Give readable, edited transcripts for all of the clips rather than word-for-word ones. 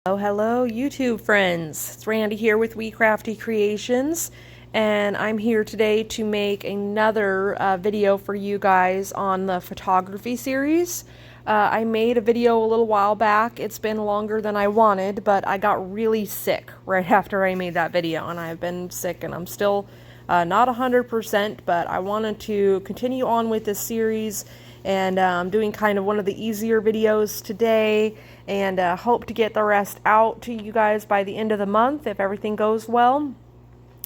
Oh, hello YouTube friends. It's Randy here with We Crafty Creations, and I'm here today to make another video for you guys on the photography series. I made a video a little while back. It's been longer than I wanted, but I got really sick right after I made that video, and I've been sick and I'm still not 100%, but I wanted to continue on with this series, and I'm doing kind of one of the easier videos today, and hope to get the rest out to you guys by the end of the month if everything goes well.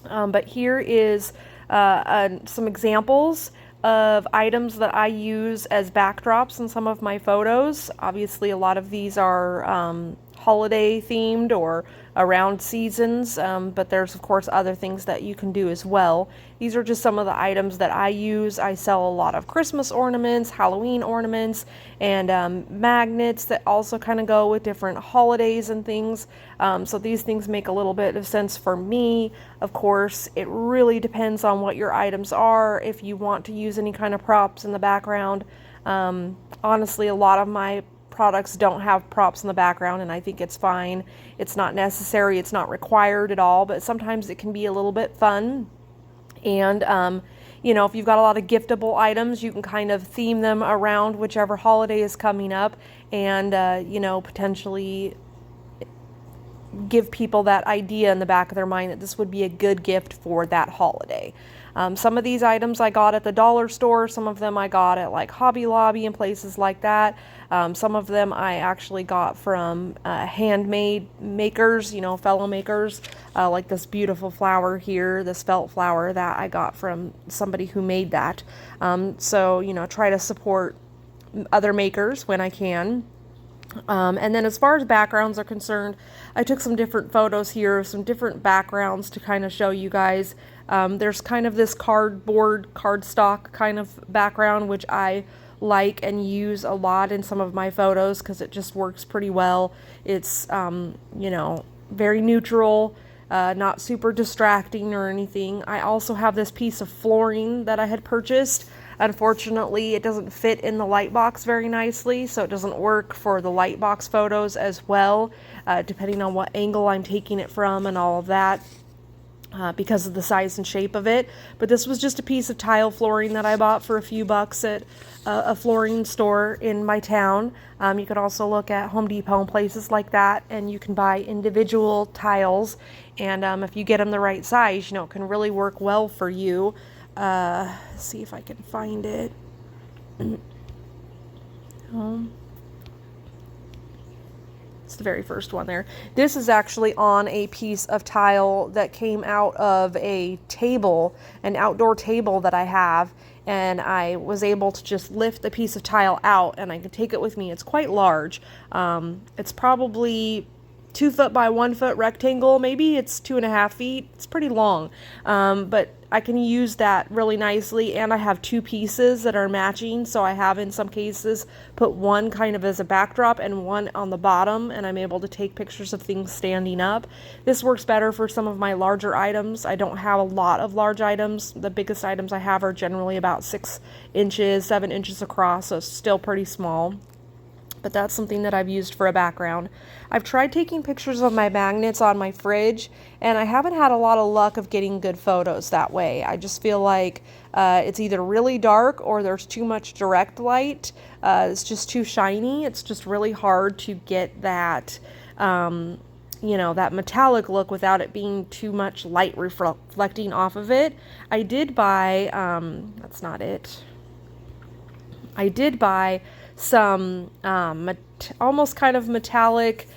But here is some examples of items that I use as backdrops in some of my photos. Obviously, a lot of these are holiday themed or around seasons, but there's of course other things that you can do as well. These are just some of the items that I use. I sell a lot of Christmas ornaments, Halloween ornaments, and magnets that also kind of go with different holidays and things. So these things make a little bit of sense for me. Of course, it really depends on what your items are, if you want to use any kind of props in the background. Honestly, a lot of my products don't have props in the background, and I think it's fine. It's not necessary, it's not required at all, but sometimes it can be a little bit fun. And you know, if you've got a lot of giftable items, you can kind of theme them around whichever holiday is coming up, and you know, potentially give people that idea in the back of their mind that this would be a good gift for that holiday. Some of these items I got at the dollar store, some of them I got at like Hobby Lobby and places like that. Some of them I actually got from handmade makers, you know, fellow makers, like this beautiful flower here, this felt flower that I got from somebody who made that. So, you know, try to support other makers when I can. And then as far as backgrounds are concerned, I took some different photos here, some different backgrounds to kind of show you guys. There's kind of this cardstock kind of background, which I like and use a lot in some of my photos because it just works pretty well. It's, you know, very neutral, not super distracting or anything. I also have this piece of flooring that I had purchased. Unfortunately, it doesn't fit in the light box very nicely, so it doesn't work for the light box photos as well, depending on what angle I'm taking it from and all of that, because of the size and shape of it. But this was just a piece of tile flooring that I bought for a few bucks at a flooring store in my town. You could also look at Home Depot and places like that, and you can buy individual tiles, and if you get them the right size, you know, it can really work well for you. See if I can find it. It's the very first one there. This is actually on a piece of tile that came out of a table, an outdoor table that I have, and I was able to just lift the piece of tile out and I can take it with me. It's quite large. It's probably 2 foot by 1 foot rectangle. Maybe it's 2.5 feet. It's pretty long, but I can use that really nicely, and I have 2 pieces that are matching, so I have in some cases put one kind of as a backdrop and one on the bottom, and I'm able to take pictures of things standing up. This works better for some of my larger items. I don't have a lot of large items. The biggest items I have are generally about 6 inches, 7 inches across, so it's still pretty small. But that's something that I've used for a background. I've tried taking pictures of my magnets on my fridge, and I haven't had a lot of luck of getting good photos that way. I just feel like it's either really dark or there's too much direct light. It's just too shiny. It's just really hard to get that, you know, that metallic look without it being too much light reflecting off of it. I did buy, that's not it. I did buy some almost kind of metallic,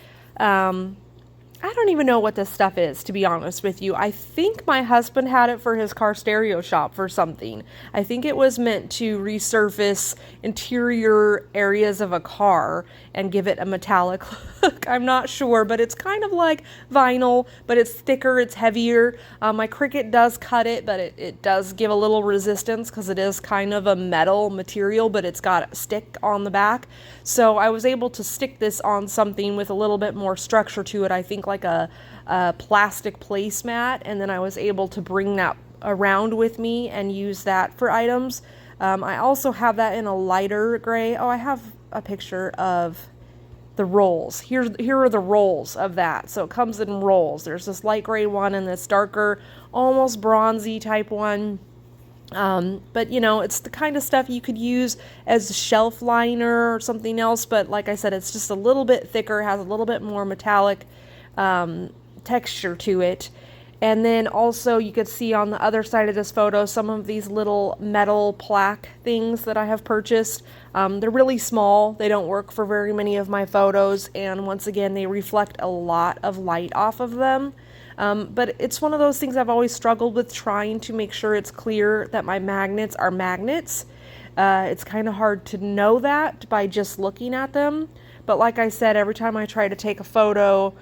I don't even know what this stuff is, to be honest with you. I think my husband had it for his car stereo shop for something. I think it was meant to resurface interior areas of a car and give it a metallic look. I'm not sure, but it's kind of like vinyl, but it's thicker, it's heavier. My Cricut does cut it, but it does give a little resistance because it is kind of a metal material, but it's got a stick on the back. So I was able to stick this on something with a little bit more structure to it. I think like a plastic placemat, and then I was able to bring that around with me and use that for items. I also have that in a lighter gray. Oh, I have a picture of the rolls. Here are the rolls of that. So it comes in rolls. There's this light gray one and this darker, almost bronzy type one. But you know, it's the kind of stuff you could use as a shelf liner or something else. But like I said, it's just a little bit thicker, has a little bit more metallic texture to it. And then also you could see on the other side of this photo some of these little metal plaque things that I have purchased. They're really small. They don't work for very many of my photos. And once again, they reflect a lot of light off of them. But it's one of those things I've always struggled with, trying to make sure it's clear that my magnets are magnets. It's kind of hard to know that by just looking at them. But like I said, every time I try to take a photo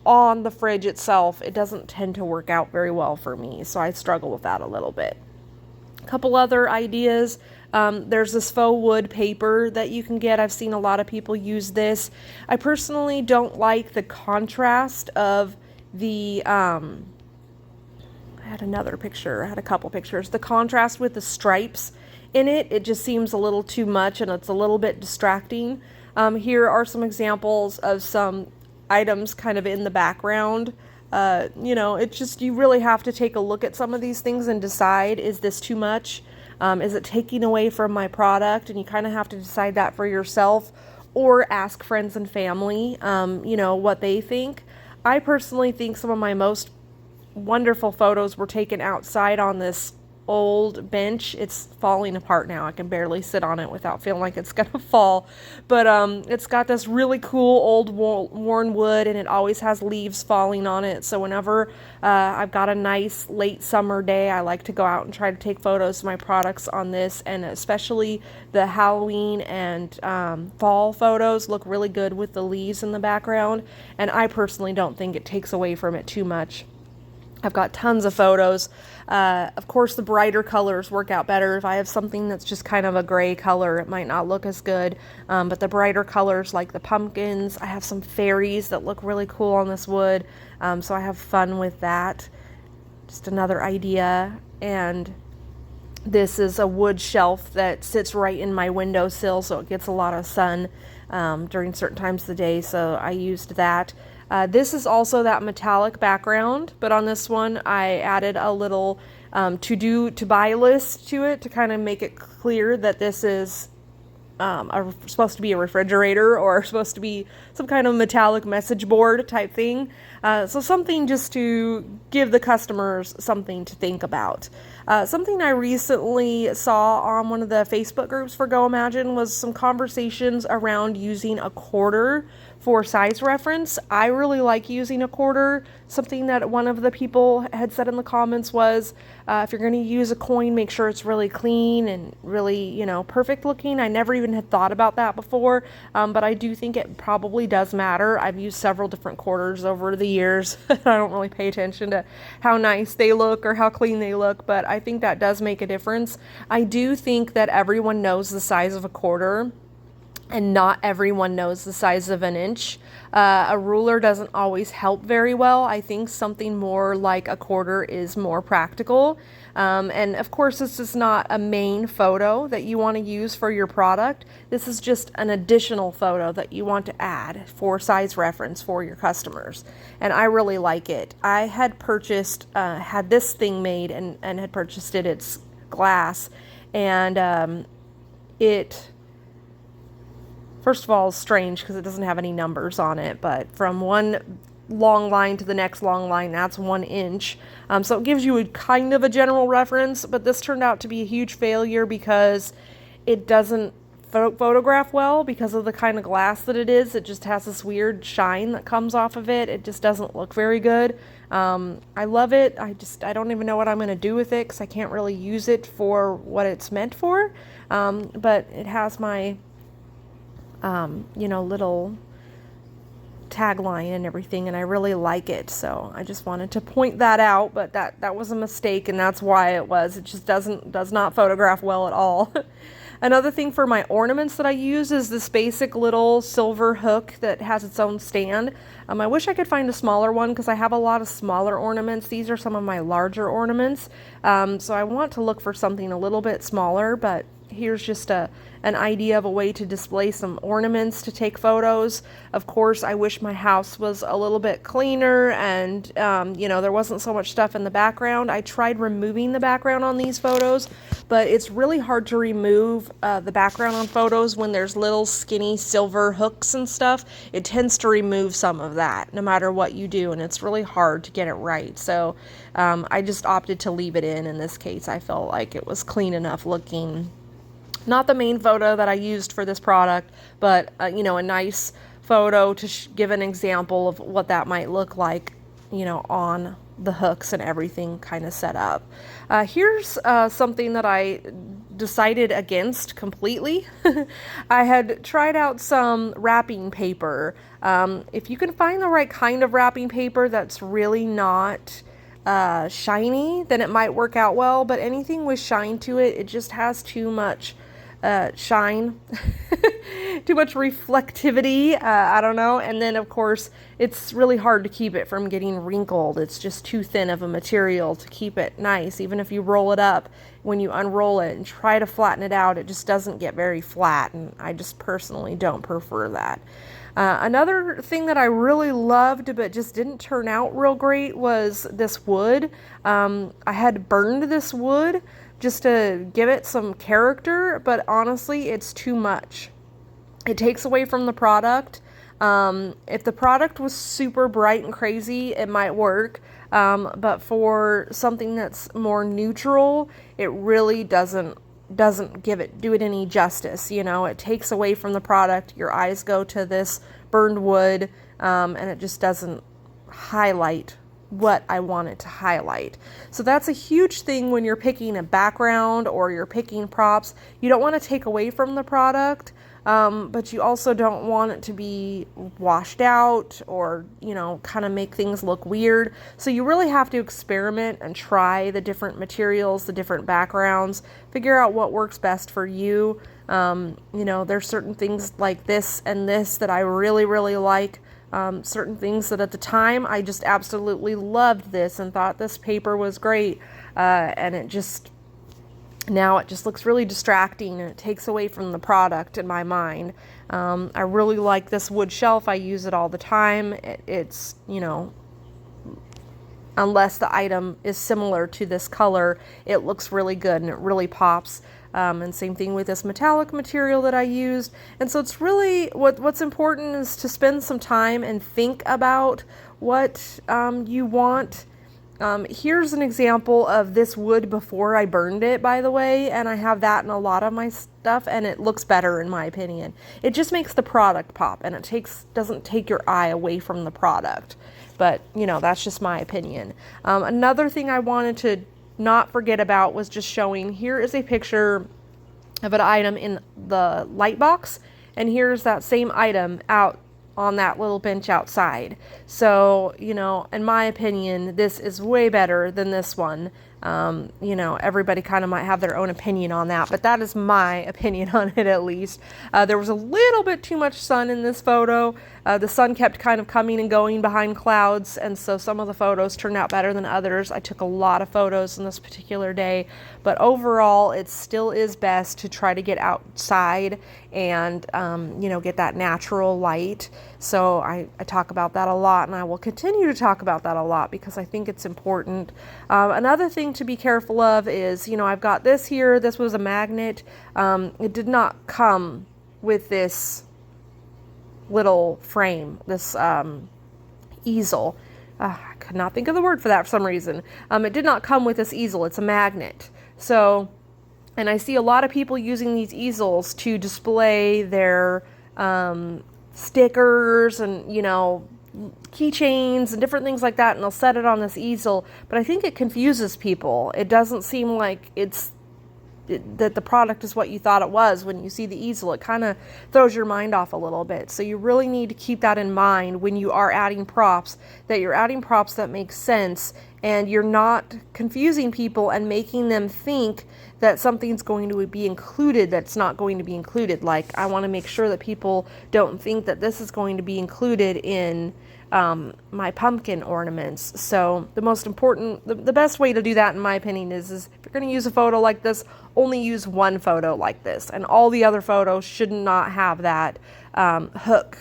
on the fridge itself, it doesn't tend to work out very well for me. So I struggle with that a little bit. A couple other ideas. There's this faux wood paper that you can get. I've seen a lot of people use this. I personally don't like the contrast of the, I had another picture, I had a couple pictures. The contrast with the stripes in it, it just seems a little too much and it's a little bit distracting. Here are some examples of some items kind of in the background. You know, it's just, you really have to take a look at some of these things and decide, is this too much? Is it taking away from my product? And you kind of have to decide that for yourself, or ask friends and family, you know, what they think. I personally think some of my most wonderful photos were taken outside on this old bench. It's falling apart now. I can barely sit on it without feeling like it's gonna fall. But it's got this really cool old worn wood, and it always has leaves falling on it. So whenever I've got a nice late summer day, I like to go out and try to take photos of my products on this, and especially the Halloween and fall photos look really good with the leaves in the background. And I personally don't think it takes away from it too much. I've got tons of photos. Of course, the brighter colors work out better. If I have something that's just kind of a gray color, it might not look as good. But the brighter colors, like the pumpkins, I have some fairies that look really cool on this wood. So I have fun with that. Just another idea. And this is a wood shelf that sits right in my windowsill, so it gets a lot of sun during certain times of the day. So I used that. This is also that metallic background, but on this one I added a little to buy list to it to kind of make it clear that this is supposed to be a refrigerator, or supposed to be some kind of metallic message board type thing. So something just to give the customers something to think about. Something I recently saw on one of the Facebook groups for Goimagine was some conversations around using a quarter for size reference. I really like using a quarter. Something that one of the people had said in the comments was, if you're going to use a coin, make sure it's really clean and really, you know, perfect looking. I never even had thought about that before, but I do think it probably does matter. I've used several different quarters over the years. I don't really pay attention to how nice they look or how clean they look, but I think that does make a difference. I do think that everyone knows the size of a quarter, and not everyone knows the size of an inch. A ruler doesn't always help very well. I think something more like a quarter is more practical. And of course, this is not a main photo that you want to use for your product. This is just an additional photo that you want to add for size reference for your customers. And I really like it. I had purchased, had this thing made and had purchased it. It's glass. And first of all, it's strange because it doesn't have any numbers on it, but from one long line to the next long line, that's 1 inch. So it gives you a kind of a general reference, but this turned out to be a huge failure because it doesn't photograph well because of the kind of glass that it is. It just has this weird shine that comes off of it. It just doesn't look very good. I love it. I don't even know what I'm going to do with it because I can't really use it for what it's meant for. But it has my little tagline and everything, and I really like it. So I just wanted to point that out, but that was a mistake, and that's why it was. It just does not photograph well at all. Another thing for my ornaments that I use is this basic little silver hook that has its own stand. I wish I could find a smaller one because I have a lot of smaller ornaments. These are some of my larger ornaments. So I want to look for something a little bit smaller, but here's just an idea of a way to display some ornaments to take photos. Of course, I wish my house was a little bit cleaner and, there wasn't so much stuff in the background. I tried removing the background on these photos, but it's really hard to remove the background on photos when there's little skinny silver hooks and stuff. It tends to remove some of that no matter what you do, and it's really hard to get it right. So I just opted to leave it in this case. I felt like it was clean enough looking. Not the main photo that I used for this product, but a nice photo to give an example of what that might look like, on the hooks and everything kind of set up. Here's something that I decided against completely. I had tried out some wrapping paper. If you can find the right kind of wrapping paper that's really not shiny, then it might work out well, but anything with shine to it, it just has too much shine, too much reflectivity, I don't know. And then of course it's really hard to keep it from getting wrinkled. It's just too thin of a material to keep it nice. Even if you roll it up, when you unroll it and try to flatten it out, it just doesn't get very flat, and I just personally don't prefer that. Another thing that I really loved but just didn't turn out real great was this wood. I had burned this wood just to give it some character, but honestly, it's too much. It takes away from the product. If the product was super bright and crazy, it might work. But for something that's more neutral, it really doesn't do it any justice. It takes away from the product. Your eyes go to this burned wood, and it just doesn't highlight what I want it to highlight. So that's a huge thing when you're picking a background or you're picking props. You don't want to take away from the product, but you also don't want it to be washed out or, kind of make things look weird. So you really have to experiment and try the different materials, the different backgrounds, figure out what works best for you. There's certain things like this and this that I really, really like. Certain things that at the time I just absolutely loved this and thought this paper was great, and now it just looks really distracting and it takes away from the product in my mind. I really like this wood shelf. I use it all the time. It's unless the item is similar to this color, it looks really good and it really pops. And same thing with this metallic material that I used. And so it's really, what's important is to spend some time and think about what you want. Here's an example of this wood before I burned it, by the way, and I have that in a lot of my stuff, and it looks better in my opinion. It just makes the product pop, and it doesn't take your eye away from the product. But, that's just my opinion. Another thing I wanted to not forget about was just showing, here is a picture of an item in the light box, and here's that same item out on that little bench outside. So, in my opinion, this is way better than this one. Everybody kind of might have their own opinion on that, but that is my opinion on it at least. There was a little bit too much sun in this photo. The sun kept kind of coming and going behind clouds, and so some of the photos turned out better than others. I took a lot of photos on this particular day, but overall it still is best to try to get outside and get that natural light. So I talk about that a lot, and I will continue to talk about that a lot because I think it's important. Another thing to be careful of is, I've got this here. This was a magnet. It did not come with this little frame, this easel. I could not think of the word for that for some reason. It did not come with this easel. It's a magnet. So, and I see a lot of people using these easels to display their stickers and, keychains and different things like that, and they'll set it on this easel, but I think it confuses people. It doesn't seem like that the product is what you thought it was when you see the easel. It kind of throws your mind off a little bit. So you really need to keep that in mind when you are adding props, that you're adding props that make sense and you're not confusing people and making them think that something's going to be included that's not going to be included. Like, I want to make sure that people don't think that this is going to be included in my pumpkin ornaments. So the best way to do that, in my opinion, is if you're going to use a photo like this, only use one photo like this, and all the other photos should not have that hook,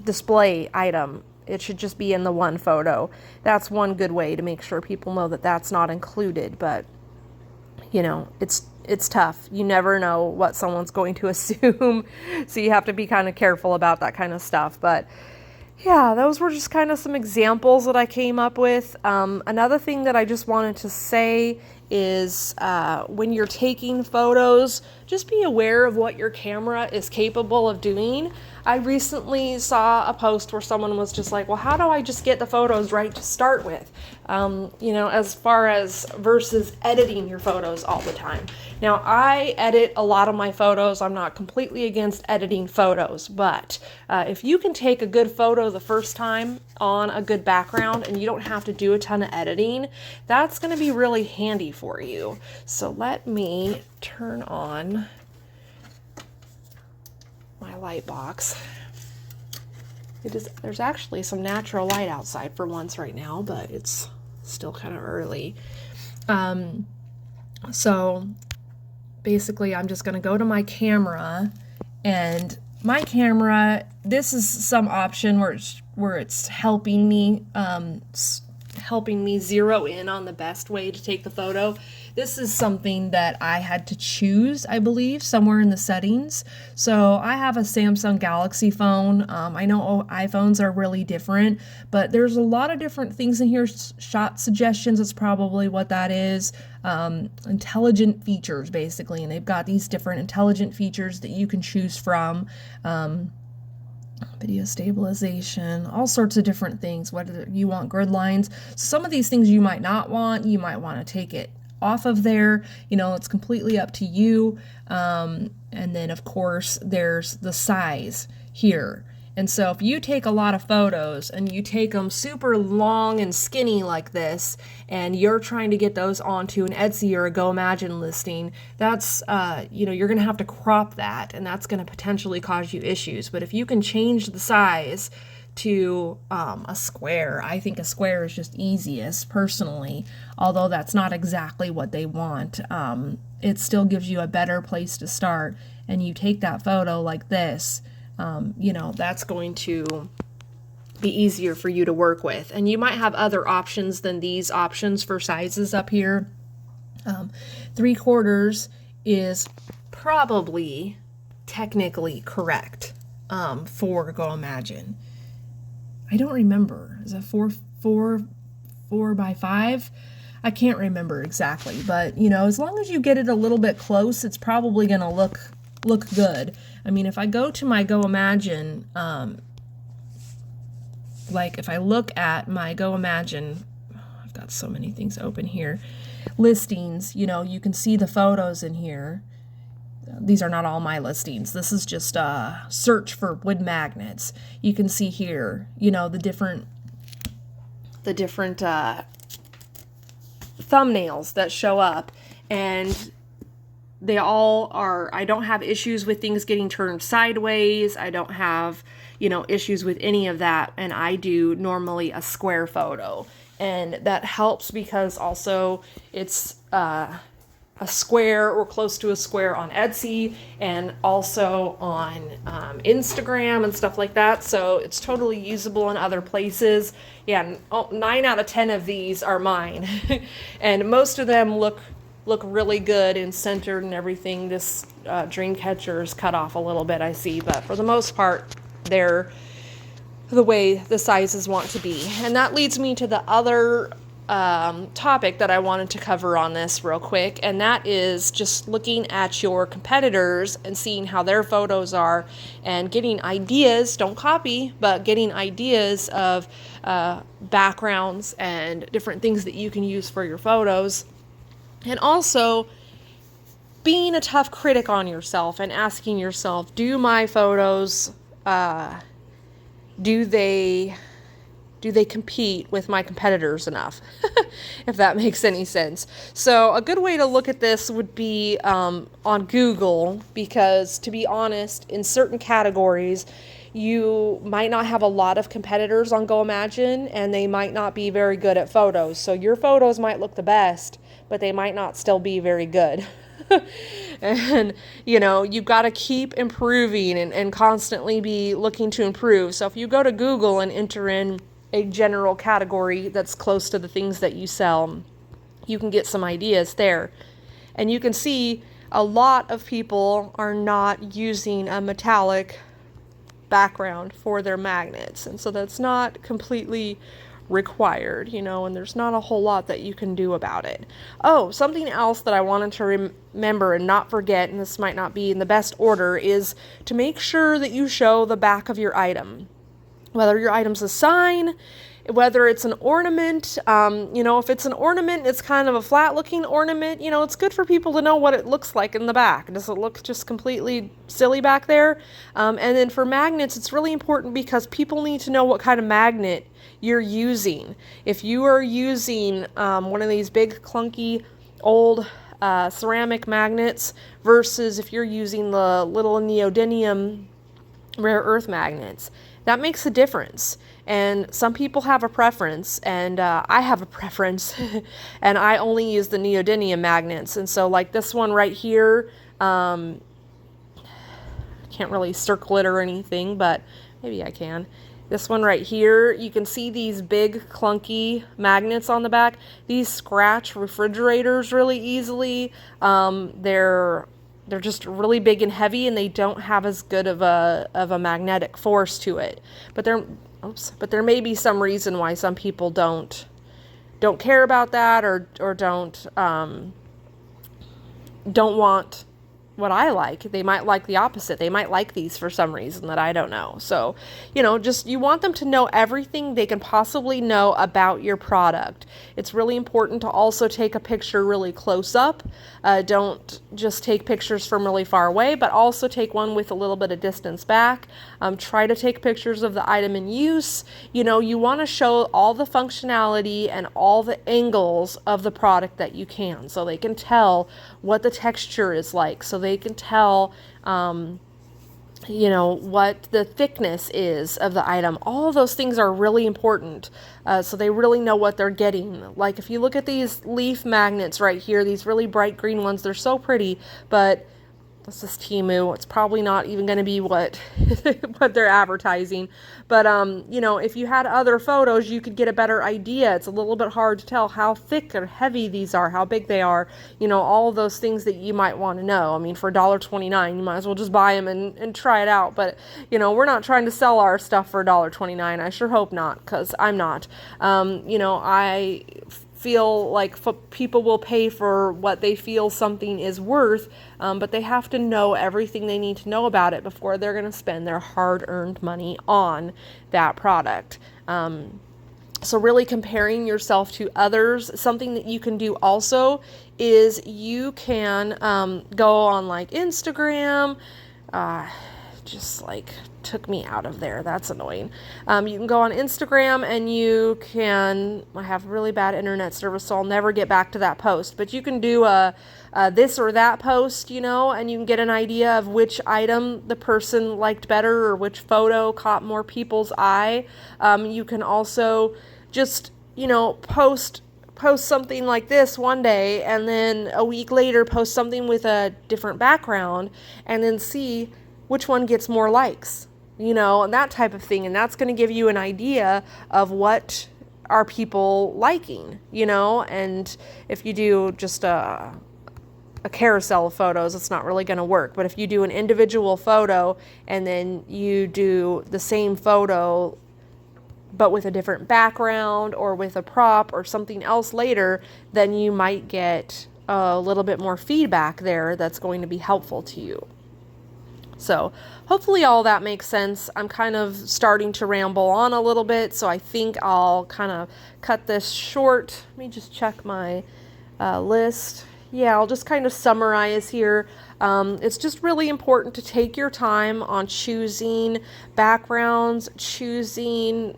display item. It should just be in the one photo. That's one good way to make sure people know that that's not included. But it's tough. You never know what someone's going to assume, so you have to be kind of careful about that kind of stuff. But yeah, those were just kind of some examples that I came up with. Another thing that I just wanted to say is when you're taking photos, just be aware of what your camera is capable of doing. I recently saw a post where someone was just like, well, how do I just get the photos right to start with? As far as versus editing your photos all the time. Now, I edit a lot of my photos. I'm not completely against editing photos, but if you can take a good photo the first time on a good background and you don't have to do a ton of editing, that's going to be really handy for you. So let me turn on my light box. There's actually some natural light outside for once right now, but it's still kind of early. So basically I'm just going to go to my camera, and my camera, this is some option where it's helping me zero in on the best way to take the photo. This is something that I had to choose, I believe, somewhere in the settings. So I have a Samsung Galaxy phone. I know iPhones are really different, but there's a lot of different things in here. Shot suggestions is probably what that is. Intelligent features, basically. And they've got these different intelligent features that you can choose from. Video stabilization, all sorts of different things, whether you want grid lines. Some of these things you might not want. You might want to take it off of there. It's completely up to you. And then, of course, there's the size here. And so if you take a lot of photos and you take them super long and skinny like this, and you're trying to get those onto an Etsy or a Goimagine listing, that's, you're going to have to crop that, and that's going to potentially cause you issues. But if you can change the size to a square, I think a square is just easiest personally, although that's not exactly what they want. It still gives you a better place to start, and you take that photo like this, that's going to be easier for you to work with. And you might have other options than these options for sizes up here. 3/4 is probably technically correct for Goimagine. I don't remember. Is it 4x5? I can't remember exactly, but as long as you get it a little bit close, it's probably going to look good. I mean, if I go to my Goimagine, if I look at my Goimagine, I've got so many things open here, listings, you can see the photos in here. These are not all my listings. This is just a search for wood magnets. You can see here, the different thumbnails that show up, and they all are, I don't have issues with things getting turned sideways. I don't have, issues with any of that. And I do normally a square photo. And that helps because also it's a square or close to a square on Etsy and also on Instagram and stuff like that. So it's totally usable in other places. Yeah, 9 out of 10 of these are mine. And most of them look really good and centered and everything. This dream catcher is cut off a little bit, I see, but for the most part, they're the way the sizes want to be. And that leads me to the other topic that I wanted to cover on this real quick, and that is just looking at your competitors and seeing how their photos are and getting ideas, don't copy, but getting ideas of backgrounds and different things that you can use for your photos. And also being a tough critic on yourself and asking yourself, do my photos, do they compete with my competitors enough? If that makes any sense. So a good way to look at this would be on Google, because to be honest, in certain categories, you might not have a lot of competitors on Goimagine, and they might not be very good at photos. So your photos might look the best, but they might not still be very good. And, you've got to keep improving and constantly be looking to improve. So if you go to Google and enter in a general category that's close to the things that you sell, you can get some ideas there. And you can see a lot of people are not using a metallic background for their magnets. And so that's not completely required, and there's not a whole lot that you can do about it. Oh, something else that I wanted to remember and not forget, and this might not be in the best order, is to make sure that you show the back of your item. Whether your item's a sign, whether it's an ornament, if it's an ornament, it's kind of a flat looking ornament, it's good for people to know what it looks like in the back. Does it look just completely silly back there? And then for magnets, it's really important because people need to know what kind of magnet you're using. If you are using one of these big clunky old ceramic magnets versus if you're using the little neodymium rare earth magnets, that makes a difference. And some people have a preference, and I have a preference, and I only use the neodymium magnets. And so like this one right here, can't really circle it or anything, but maybe I can. This one right here, you can see these big clunky magnets on the back. These scratch refrigerators really easily. They're just really big and heavy, and they don't have as good of a magnetic force to it. But there may be some reason why some people don't care about that, or don't want what I like. They might like the opposite. They might like these for some reason that I don't know. So, you want them to know everything they can possibly know about your product. It's really important to also take a picture really close up. Don't just take pictures from really far away, but also take one with a little bit of distance back. Try to take pictures of the item in use. You want to show all the functionality and all the angles of the product that you can, so they can tell what the texture is like, so they can tell what the thickness is of the item. All of those things are really important, so they really know what they're getting. Like if you look at these leaf magnets right here, these really bright green ones, they're so pretty, but this is Temu. It's probably not even going to be what what they're advertising. But, if you had other photos, you could get a better idea. It's a little bit hard to tell how thick or heavy these are, how big they are, all of those things that you might want to know. I mean, for $1.29, you might as well just buy them and try it out. But, we're not trying to sell our stuff for $1.29. I sure hope not, because I'm not. I feel like people will pay for what they feel something is worth, but they have to know everything they need to know about it before they're going to spend their hard-earned money on that product. So really comparing yourself to others. Something that you can do also is you can go on like Instagram, just like took me out of there. That's annoying. You can go on Instagram and I have really bad internet service, so I'll never get back to that post, but you can do a this or that post, and you can get an idea of which item the person liked better or which photo caught more people's eye. You can also just, post something like this one day, and then a week later post something with a different background, and then see which one gets more likes, and that type of thing. And that's going to give you an idea of what are people liking, and if you do just a carousel of photos, it's not really going to work. But if you do an individual photo and then you do the same photo but with a different background or with a prop or something else later, then you might get a little bit more feedback there that's going to be helpful to you. So hopefully all that makes sense. I'm kind of starting to ramble on a little bit, so I think I'll kind of cut this short. Let me just check my list. Yeah, I'll just kind of summarize here. It's just really important to take your time on choosing backgrounds, choosing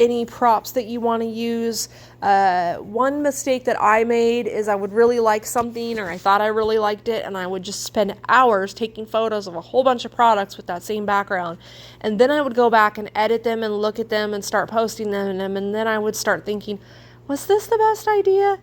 any props that you want to use. One mistake that I made is I would really like something, or I thought I really liked it, and I would just spend hours taking photos of a whole bunch of products with that same background. And then I would go back and edit them and look at them and start posting them, and then I would start thinking, was this the best idea?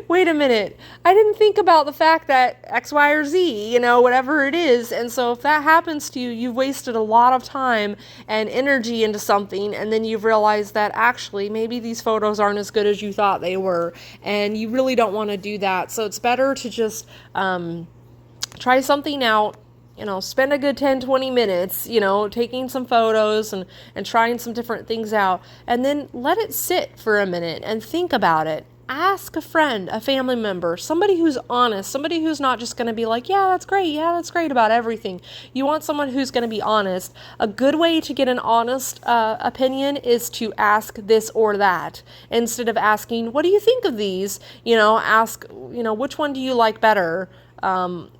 Wait a minute. I didn't think about the fact that X, Y, or Z, you know, whatever it is. And so if that happens to you, you've wasted a lot of time and energy into something, and then you've realized that actually maybe these photos aren't as good as you thought they were, and you really don't want to do that. So it's better to just try something out. You know, spend a good 10, 20 minutes, you know, taking some photos and trying some different things out, and then let it sit for a minute and think about it. Ask a friend, a family member, somebody who's honest, somebody who's not just going to be like, yeah, that's great about everything. You want someone who's going to be honest. A good way to get an honest opinion is to ask this or that. Instead of asking, what do you think of these? You know, ask, you know, which one do you like better?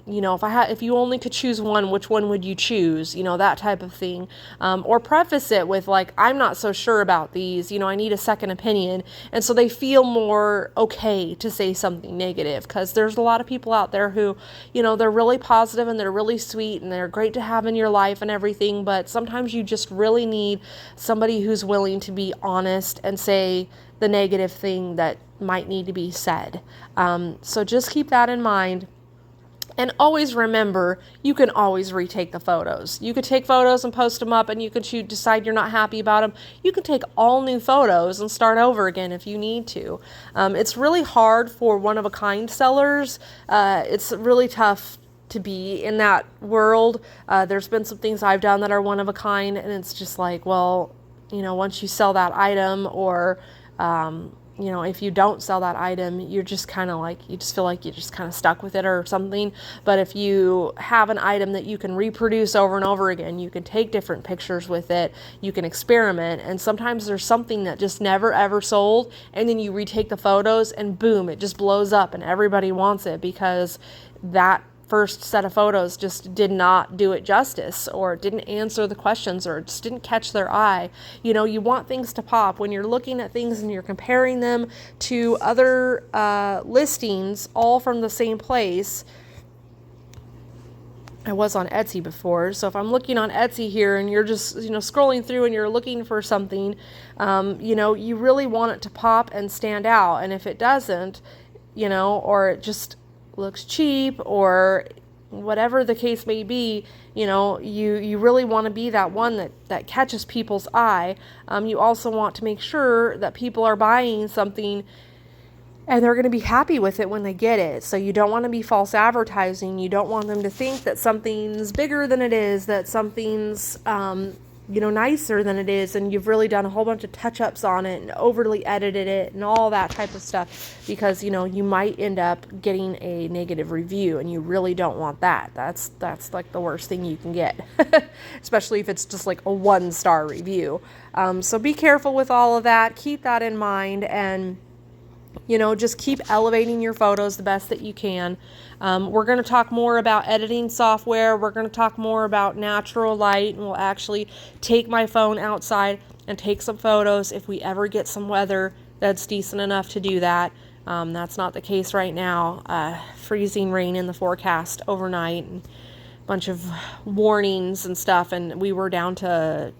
You know, if you only could choose one, which one would you choose? You know, that type of thing. Or preface it with like, I'm not so sure about these, you know, I need a second opinion. And so they feel more okay to say something negative, because there's a lot of people out there who, you know, they're really positive and they're really sweet and they're great to have in your life and everything. But sometimes you just really need somebody who's willing to be honest and say the negative thing that might need to be said. So just keep that in mind. And always remember, you can always retake the photos. You could take photos and post them up, and you could decide you're not happy about them. You can take all new photos and start over again if you need to. It's really hard for one-of-a-kind sellers. It's really tough to be in that world. There's been some things I've done that are one-of-a-kind, and it's just like, well, you know, once you sell that item, or you know, if you don't sell that item, you're just kind of like, you just feel like you're just kind of stuck with it or something. But if you have an item that you can reproduce over and over again, you can take different pictures with it, you can experiment, and sometimes there's something that just never ever sold, and then you retake the photos and boom, it just blows up and everybody wants it because that first set of photos just did not do it justice, or didn't answer the questions, or just didn't catch their eye. You know, you want things to pop when you're looking at things and you're comparing them to other listings all from the same place. I was on Etsy before, so if I'm looking on Etsy here and you're just, you know, scrolling through and you're looking for something, you know, you really want it to pop and stand out. And if it doesn't, you know, or it just looks cheap, or whatever the case may be, you know, you really want to be that one that catches people's eye. You also want to make sure that people are buying something and they're going to be happy with it when they get it. So you don't want to be false advertising. You don't want them to think that something's bigger than it is, that something's you know, nicer than it is, and you've really done a whole bunch of touch-ups on it and overly edited it and all that type of stuff, because, you know, you might end up getting a negative review, and you really don't want that. That's like the worst thing you can get, especially if it's just like a 1-star review. So be careful with all of that. Keep that in mind, and you know, just keep elevating your photos the best that you can. We're going to talk more about editing software. We're going to talk more about natural light, and we'll actually take my phone outside and take some photos if we ever get some weather that's decent enough to do that. That's not the case right now. Freezing rain in the forecast overnight, and a bunch of warnings and stuff, and we were down to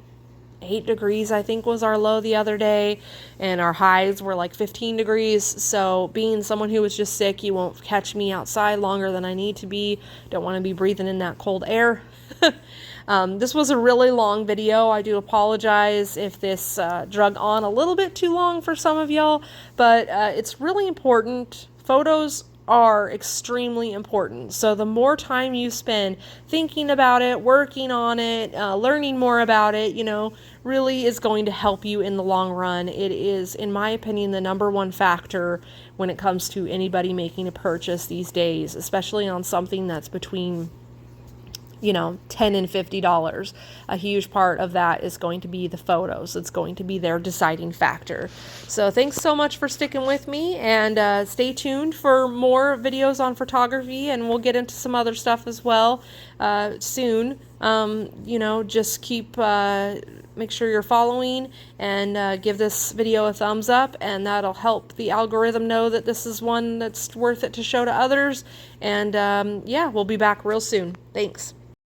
8 degrees, I think, was our low the other day, and our highs were like 15 degrees. So being someone who was just sick, you won't catch me outside longer than I need to be. Don't want to be breathing in that cold air. This was a really long video. I do apologize if this drug on a little bit too long for some of y'all, but it's really important. Photos are extremely important. So the more time you spend thinking about it, working on it, learning more about it, you know, really is going to help you in the long run. It is, in my opinion, the number one factor when it comes to anybody making a purchase these days, especially on something that's between, you know, $10 and $50. A huge part of that is going to be the photos. It's going to be their deciding factor. So thanks so much for sticking with me, and stay tuned for more videos on photography, and we'll get into some other stuff as well soon. You know, just keep make sure you're following, and give this video a thumbs up, and that'll help the algorithm know that this is one that's worth it to show to others. And yeah, we'll be back real soon. Thanks.